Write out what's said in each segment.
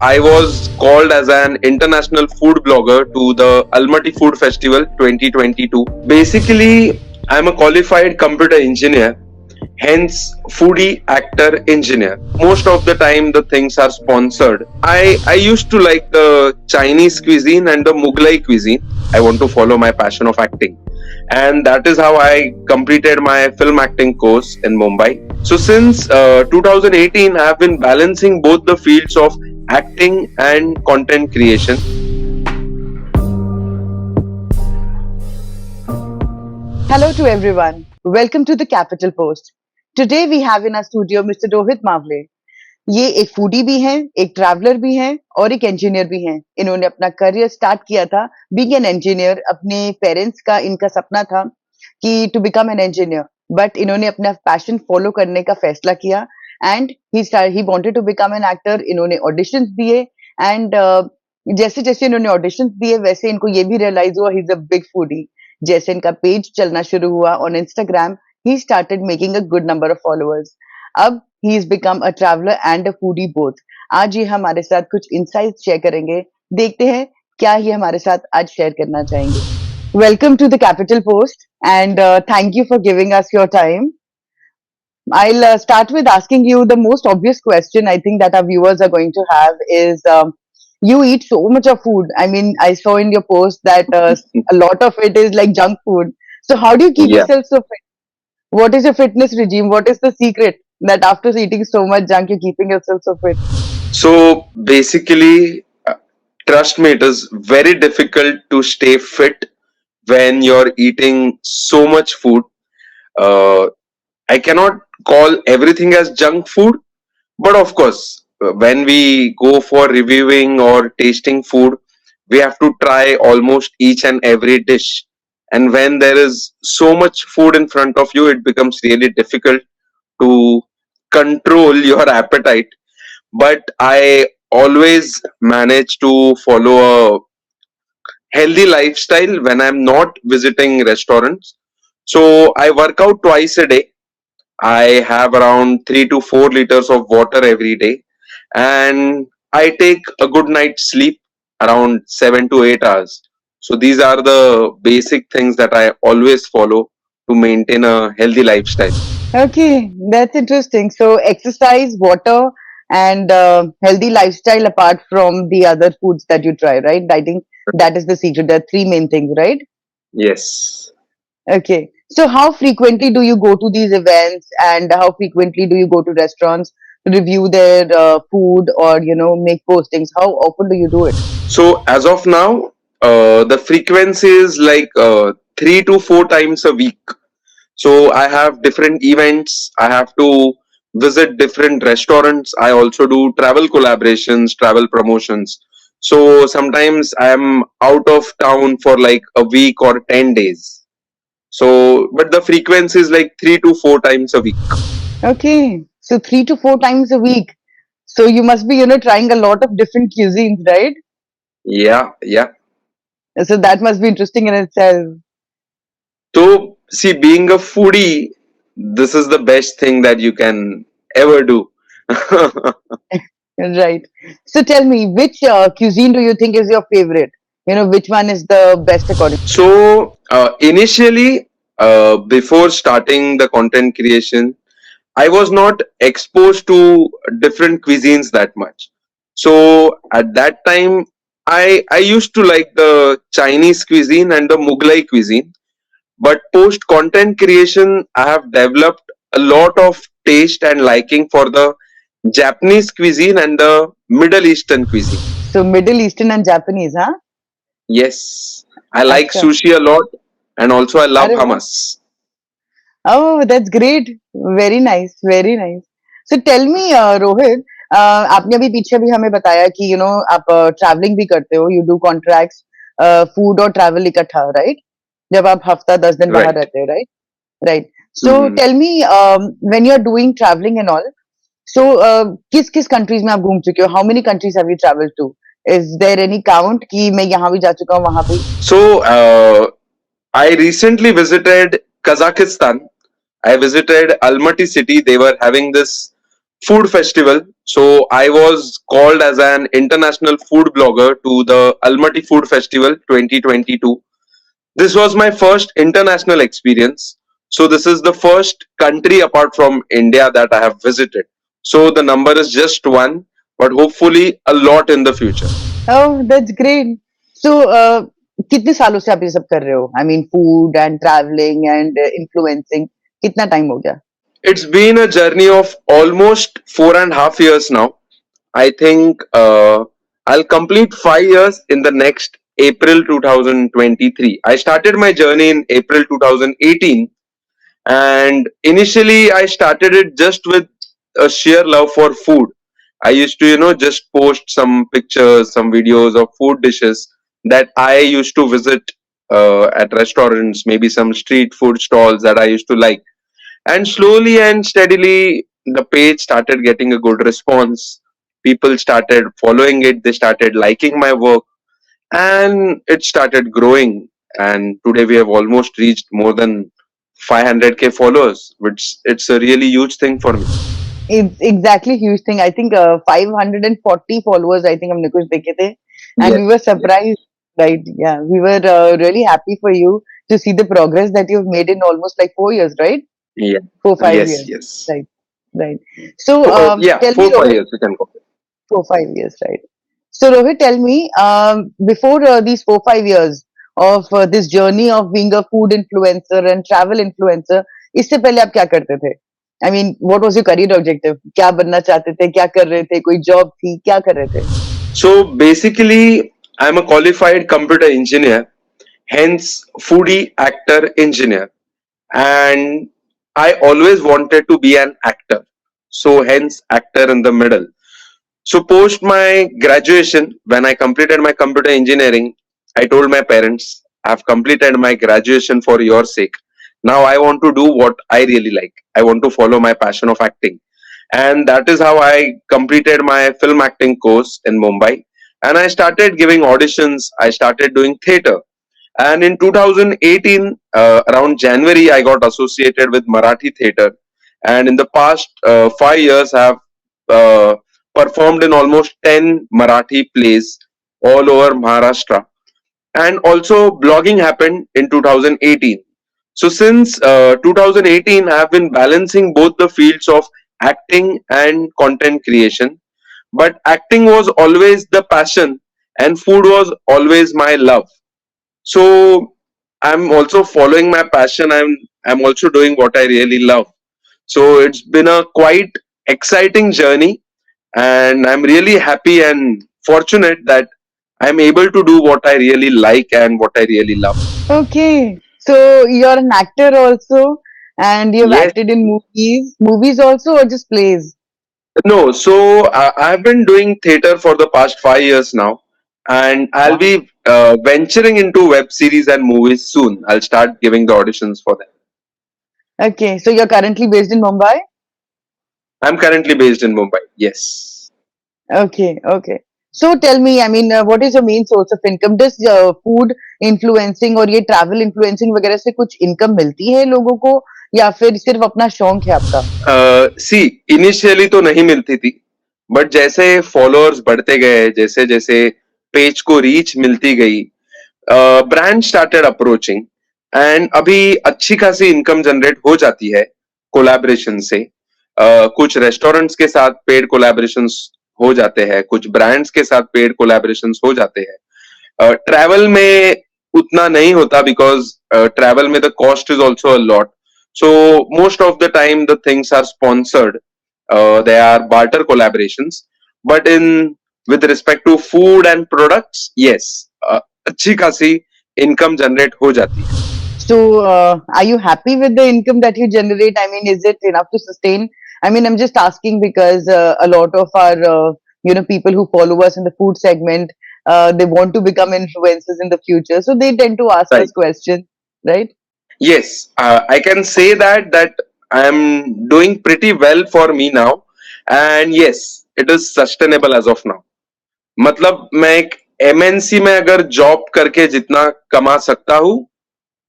I was called as an international food blogger to the Almaty Food Festival 2022. Basically, I'm a qualified computer engineer, hence foodie, actor, engineer. Most of the time the things are sponsored. I used to like the Chinese cuisine and the Mughlai cuisine. I want to follow my passion of acting, and that is how I completed my film acting course in Mumbai. So since 2018 I have been balancing both the fields of acting and content creation. Hello to everyone. Welcome to the Capital Post. Today we have in our studio Mr. Rohit Mavle. ये एक foodie भी हैं, एक traveller भी हैं और एक engineer भी हैं। इन्होंने अपना करियर स्टार्ट किया था बीइंग एन इंजीनियर। अपने पेरेंट्स का इनका सपना था कि to become an engineer, but इन्होंने अपना पैशन फॉलो करने का फैसला किया and he wanted to become an actor. इन्होंने ऑडिशंस दिए एंड जैसे जैसे इन्होंने ऑडिशंस दिए वैसे इनको ये भी रियलाइज हुआ he is a big foodie. जैसे इनका पेज चलना शुरू हुआ on Instagram, he started making a good number of followers. अब he is become a traveller and a foodie both. आज ये हमारे साथ कुछ इंसाइट्स शेयर करेंगे। देखते हैं क्या ये हमारे साथ आज शेयर करना चाहेंगे। Welcome to the capital post and thank you for giving us your time. I'll start with asking you the most obvious question I think that our viewers are going to have is you eat so much of food. I mean, I saw in your post that a lot of it is like junk food. So, how do you keep Yeah. yourself so fit? What is your fitness regime? What is the secret that after eating so much junk, you're keeping yourself so fit? So basically, trust me, it is very difficult to stay fit when you're eating so much food. Uh, I cannot call everything as junk food, but of course, when we go for reviewing or tasting food, we have to try almost each and every dish. And when there is so much food in front of you, it becomes really difficult to control your appetite. But I always manage to follow a healthy lifestyle when I'm not visiting restaurants. So I work out twice a day. I have around 3 to 4 liters of water every day, and I take a good night's sleep around 7 to 8 hours. So these are the basic things that I always follow to maintain a healthy lifestyle. Okay, that's interesting. So, exercise, water, and healthy lifestyle apart from the other foods that you try, right? I think that is the secret. There are three main things, right? Yes. Okay. So how frequently do you go to these events and how frequently do you go to restaurants to review their food or, make postings? How often do you do it? So as of now, the frequency is like 3 to 4 times a week. So I have different events. I have to visit different restaurants. I also do travel collaborations, travel promotions. So sometimes I'm out of town for like a week or 10 days. So, but the frequency is like 3 to 4 times a week. Okay. So 3 to 4 times a week. So you must be, trying a lot of different cuisines, right? Yeah, yeah. So that must be interesting in itself. So, see, being a foodie, this is the best thing that you can ever do. Right. So tell me, which cuisine do you think is your favorite? Which one is the best according? So, initially, before starting the content creation, I was not exposed to different cuisines that much. So, at that time, I used to like the Chinese cuisine and the Mughlai cuisine. But post content creation, I have developed a lot of taste and liking for the Japanese cuisine and the Middle Eastern cuisine. So Middle Eastern and Japanese, huh? Yes, I like Acha. sushi a lot, and also I love अरे वाह. hummus. Oh, that's great. Very nice, very nice. So tell me, Rohit, आपने अभी पीछे भी हमें बताया कि आप ट्रैवलिंग भी करते हो, you do contracts, फूड और ट्रैवल इकट्ठा, right? जब आप हफ्ता 10 दिन बाहर Right. रहते हो, right? Right. So Mhm. tell me, when you are doing traveling and all, so किस किस countries में आप घूम चुके हो? How many countries have you traveled to? Is there any count कि मैं यहाँ भी जा चुका हूँ वहाँ भी? So, I recently visited Kazakhstan. I visited Almaty city. They were having this food festival. So I was called as an international food blogger to the Almaty Food Festival 2022. This was my first international experience. So this is the first country apart from India that I have visited. So the number is just one, but hopefully a lot in the future. Oh, that's great. So, कितने सालों से आप ये सब कर रहे हो? I mean, food and traveling and influencing. कितना time हो गया? It's been a journey of almost 4.5 years now. I think I'll complete 5 years in the next April 2023. I started my journey in April 2018, and initially I started it just with a sheer love for food. I used to, just post some pictures, some videos of food dishes that I used to visit at restaurants, maybe some street food stalls that I used to like. And slowly and steadily, the page started getting a good response. People started following it, they started liking my work, and it started growing. And today we have almost reached more than 500K followers, which it's a really huge thing for me. It's exactly huge thing. I think 540 followers. I think हमने कुछ देखे थे, and Yes, we were yes, surprised. Right? Yeah, we were really happy for you to see the progress that you've made in almost like 4 years, right? yeah, 4, 5 yes, years. yes. Right. Right. So, Yeah, tell me, four, five Rohit, years we can call it. 4, 5 years, right? So, Rohit, tell me, before these 4, 5 years of this journey of being a food influencer and travel influencer, इससे पहले आप क्या करते थे? I mean, what was your career objective? क्या बनना चाहते थे? क्या कर रहे थे? कोई job थी? क्या कर रहे थे? So basically, I'm a qualified computer engineer, hence foodie actor engineer. And I always wanted to be an actor. So hence actor in the middle. So post my graduation, when I completed my computer engineering, I told my parents, I've completed my graduation for your sake. Now I want to do what I really like. I want to follow my passion of acting. And that is how I completed my film acting course in Mumbai. And I started giving auditions. I started doing theater. And in 2018, around January, I got associated with Marathi theater. And in the past 5 years, I have uh, performed in almost 10 Marathi plays all over Maharashtra. And also, blogging happened in 2018. So, since 2018, I have been balancing both the fields of acting and content creation. But acting was always the passion, and food was always my love. So I'm also following my passion. I'm also doing what I really love. So it's been a quite exciting journey, and I'm really happy and fortunate that I'm able to do what I really like and what I really love. Okay. So, you're an actor also, and you've Yes. acted in movies. Movies also, or just plays? No. So I've been doing theater for the past 5 years now, and I'll Wow. be venturing into web series and movies soon. I'll start giving the auditions for them. Okay. So, you're currently based in Mumbai? I'm currently based in Mumbai. Yes. Okay, okay. So tell me, I mean, what is your main source of income? Does food influencing और ये travel influencing वगैरह से कुछ income मिलती है लोगों को या फिर सिर्फ अपना शौक है आपका? सी इनिशियली तो नहीं मिलती थी, बट जैसे फॉलोअर्स बढ़ते गए, जैसे जैसे पेज को रीच मिलती गई, ब्रांड स्टार्टेड अप्रोचिंग, एंड अभी अच्छी खासी इनकम जनरेट हो जाती है कोलैबोरेशन से। कुछ रेस्टोरेंट्स के साथ पेड कोलैबोरेशंस हो जाते हैं, कुछ ब्रांड्स के साथ पेड कोलैबोरेशंस हो जाते हैं। ट्रैवल में उतना नहीं होता, बिकॉज ट्रैवल में the cost is also a lot. So most of the time the things are sponsored. They are barter collaborations. But in with respect to food and products, yes, अच्छी खासी income generate हो जाती है. So are you happy with the income that you generate? I mean, is it enough to sustain? I mean, I'm just asking because a lot of our people who follow us in the food segment, they want to become influencers in the future, so they tend to ask Right. us questions, right? Yes, I can say that I am doing pretty well for me now, and yes, it is sustainable as of now. मतलब मैं एक MNC में अगर job करके जितना कमा सकता हूँ,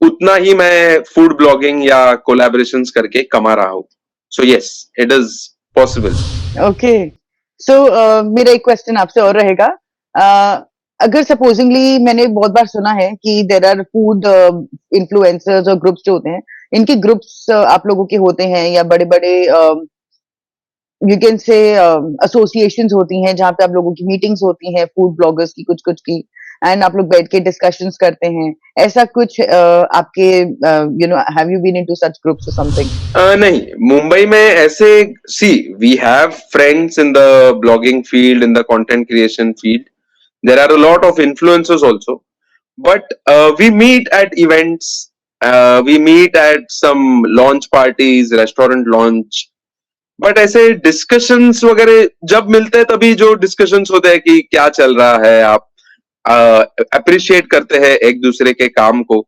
उतना ही मैं फूड ब्लॉगिंग या कोलैबोरेशंस करके कमा रहा हूँ. So yes, it is possible. Okay. So मेरा एक क्वेश्चन आपसे और रहेगा। अ, अगर सपोजिंगली मैंने बहुत बार सुना है कि देयर आर फूड इन्फ्लुएंसर्स और ग्रुप्स जो होते हैं, इनके ग्रुप्स आप लोगों के होते हैं या बड़े-बड़े यू कैन से एसोसिएशंस होती हैं जहाँ पे आप लोगों की मीटिंग्स होती हैं फूड ब्लॉगर्स की कुछ-कुछ की एंड आप लोग बैठ के डिस्कशंस करते हैं। ऐसा कुछ आपके have you been into such groups और समथिंग? नहीं, मुंबई में ऐसे see we have friends in the blogging field, in the content creation field. There are a lot of influencers also, but we meet at events. We meet at some launch parties, restaurant launch. But ऐसे discussions वगैरह जब मिलते हैं तभी जो discussions होते हैं कि क्या चल रहा है, आप अप्रिशिएट करते हैं एक दूसरे के काम को,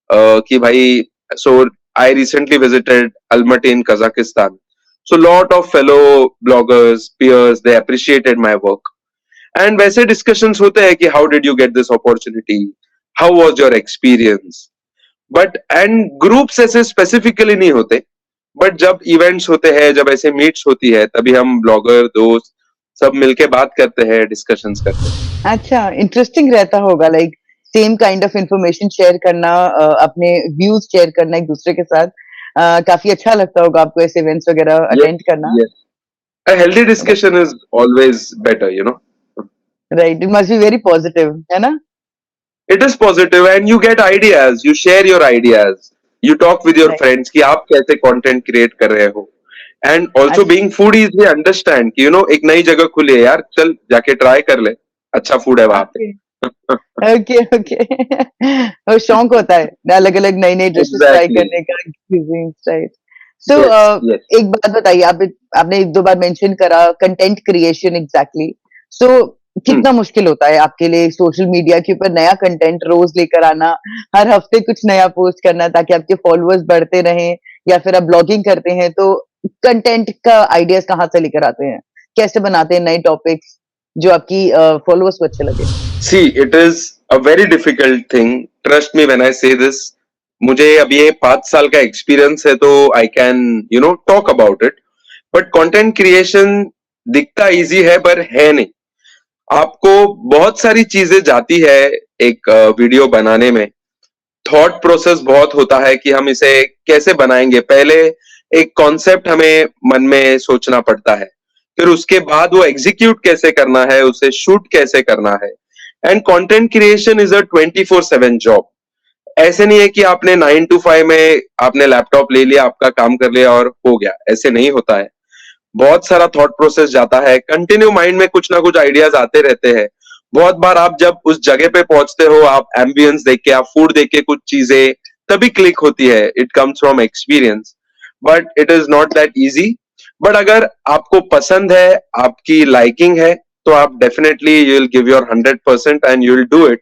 कि भाई so I recently visited Almaty in Kazakhstan. So lot of fellow bloggers peers they appreciated my work. And वैसे डिस्कशंस होते हैं कि how did you get this opportunity, how was your experience. But and groups ऐसे specifically नहीं होते. But जब events होते हैं, जब ऐसे मीट्स होती है, तभी हम ब्लॉगर दोस्त सब मिलके बात करते हैं, डिस्कशंस करते हैं. अच्छा, इंटरेस्टिंग रहता होगा like same kind of information share करना, अपने व्यूज शेयर करना एक दूसरे के साथ। काफी अच्छा लगता होगा आपको ऐसे इवेंट्स वगैरह यस, अटेंड करना। Yes. A healthy discussion is always better, you know. Right, it must be very positive, है ना? It is positive and you get ideas, you share your ideas, you talk with your right. friends कि आप कैसे content create कर रहे हो. And also अच्छा। being foodies, we understand कि एक नई जगह खुली है यार, चल जाके ट्राई कर ले, अच्छा फूड है वहां पे. Okay, okay, okay. और शौक होता है अलग-अलग नई-नई डिशेस ट्राई एग्जैक्टली. करने का, cuisines, right. So yes, yes. एक बात बताइए, आपने 1-2 बार मेंशन करा कंटेंट क्रिएशन एग्जैक्टली। सो कितना मुश्किल होता है आपके लिए सोशल मीडिया के ऊपर नया कंटेंट रोज लेकर आना, हर हफ्ते कुछ नया पोस्ट करना ताकि आपके फॉलोअर्स बढ़ते रहें, या फिर आप ब्लॉगिंग करते हैं तो कंटेंट का आइडियाज कहाँ से लेकर आते हैं? कैसे बनाते हैं नए टॉपिक्स जो आपकी फॉलोअर्स को अच्छे लगे? See, it is a very difficult thing. Trust me when I say this. मुझे अब ये 5 साल का एक्सपीरियंस है तो I can talk about it. But content creation दिखता इजी है पर है नहीं. आपको बहुत सारी चीजें जाती है एक वीडियो बनाने में. थॉट प्रोसेस बहुत होता है कि हम इसे कैसे बनाएंगे. पहले एक कॉन्सेप्ट हमें मन में सोचना पड़ता है, फिर उसके बाद वो एग्जीक्यूट कैसे करना है, उसे शूट कैसे करना है. And content creation is a 24/7 job. ऐसे नहीं है कि आपने 9 to 5 में आपने लैपटॉप ले लिया, आपका काम कर लिया और हो गया. ऐसे नहीं होता है. बहुत सारा थॉट प्रोसेस जाता है. कंटिन्यू माइंड में कुछ ना कुछ आइडियाज आते रहते हैं. बहुत बार आप जब उस जगह पे पहुंचते हो, आप एम्बियंस देख के, आप फूड देख के कुछ चीजें तभी क्लिक होती है. It comes from experience. But it is not that easy. But अगर आपको पसंद है, आपकी लाइकिंग है, तो आप definitely you will give your 100% and you will do it.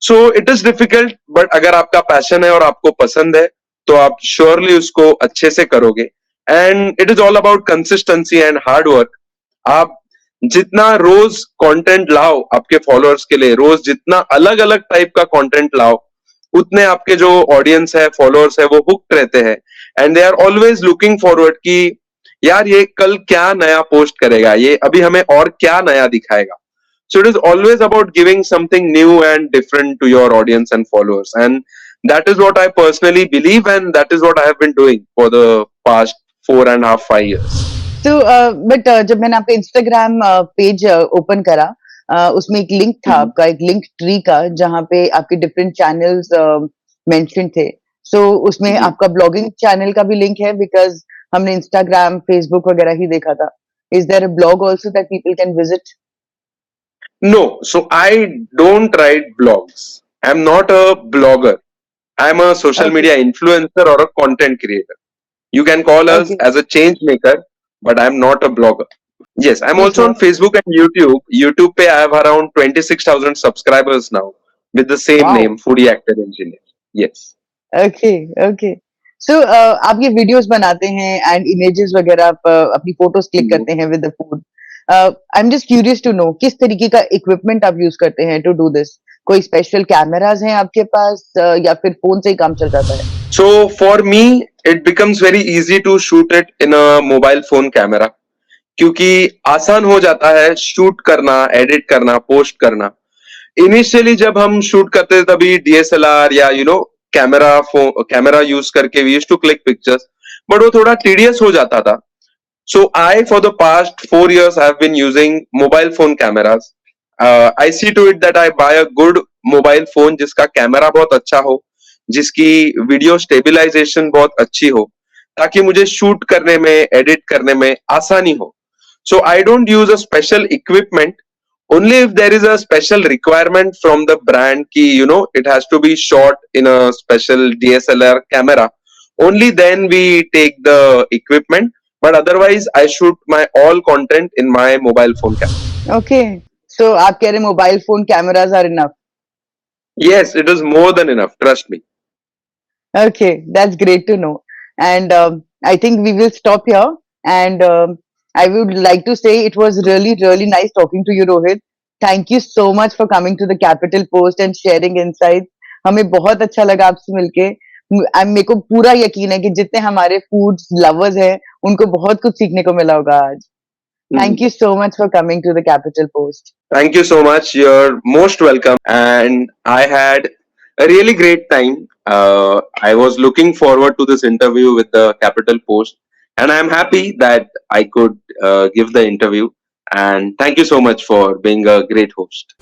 So it is difficult, but अगर आपका पैशन है और आपको पसंद है तो आप श्योरली उसको अच्छे से करोगे. And it is all about consistency and hard work. आप जितना रोज कंटेंट लाओ आपके फॉलोअर्स के लिए, रोज जितना अलग अलग टाइप का कंटेंट लाओ, उतने आपके जो ऑडियंस है, फॉलोअर्स है, वो हुक्ड रहते हैं. And they are always looking forward कि यार ये कल क्या नया पोस्ट करेगा, ये अभी हमें और क्या नया दिखाएगा. So it is always about giving something new and different to your audience and followers. And that is what I personally believe, and that is what I have been doing for the past 4.5, 5 years. तो but जब मैंने आपका Instagram page open करा, उसमें एक link था Mhm. आपका, एक लिंक ट्री का, जहाँ पे आपके डिफरेंट चैनल्स मेंशन थे। सो उसमें जी. आपका ब्लॉगिंग चैनल का भी लिंक है, बिकॉज हमने इंस्टाग्राम फेसबुक वगैरह ही देखा था। Is there a blog also that people can visit? No, so I don't write blogs. I'm not a blogger. I'm a social okay, media influencer or a content creator. You can call us okay, as a change maker, but I'm not a blogger. Yes, I'm ठीक also है। on Facebook and YouTube. YouTube pe I have around 26,000 subscribers now with the same wow! name, Foodie Actor Engineer. Yes. Okay, okay. So आप ये videos बनाते हैं and images वगैरह आप अपनी photos click Mhm. करते हैं with the food. I am just curious to know किस तरीके का इक्विपमेंट आप यूज करते हैं टू डू दिस? कोई स्पेशल कैमरास हैं आपके पास, या फिर फोन से ही काम चल जाता है? So for me, it becomes very easy to shoot it in a mobile phone camera. क्योंकि आसान हो जाता है शूट करना, एडिट करना, पोस्ट करना। इनिशियली जब हम शूट करते थे तभी डीएसएलआर या कैमरा यूज करके we used to click pictures, but वो थोड़ा टीडियस हो जाता था। So I, for the past 4 years, have been using mobile phone cameras. I see to it that I buy a good mobile phone जिसका camera बहुत अच्छा हो, जिसकी वीडियो स्टेबिलाईजेशन बहुत अच्छी हो, ताकि मुझे शूट करने में, एडिट करने में आसानी हो. So I don't use a special equipment. Only if there is a special requirement from the brand ki it has to be shot in a special DSLR camera, only then we take the equipment, but otherwise I shoot my all content in my mobile phone camera. Okay. So आप कह रहे mobile phone cameras are enough. Yes, it is more than enough, trust me. Okay, that's great to know. And I think we will stop here. And I would like to say it was really, really nice talking to you, Rohit. Thank you so much for coming to the Capital Post and sharing insights. हमें बहुत अच्छा लगा आपसे मिलके. मेरे को पूरा यकीन है कि जितने हमारे फूड लवर्स हैं उनको बहुत कुछ सीखने को मिला होगा आज. Thank you so much for coming to the Capital Post. Thank you so much. You're most welcome. And I had a really great time. I was looking forward to this interview with the Capital Post, and I'm happy that I could give the interview. And thank you so much for being a great host.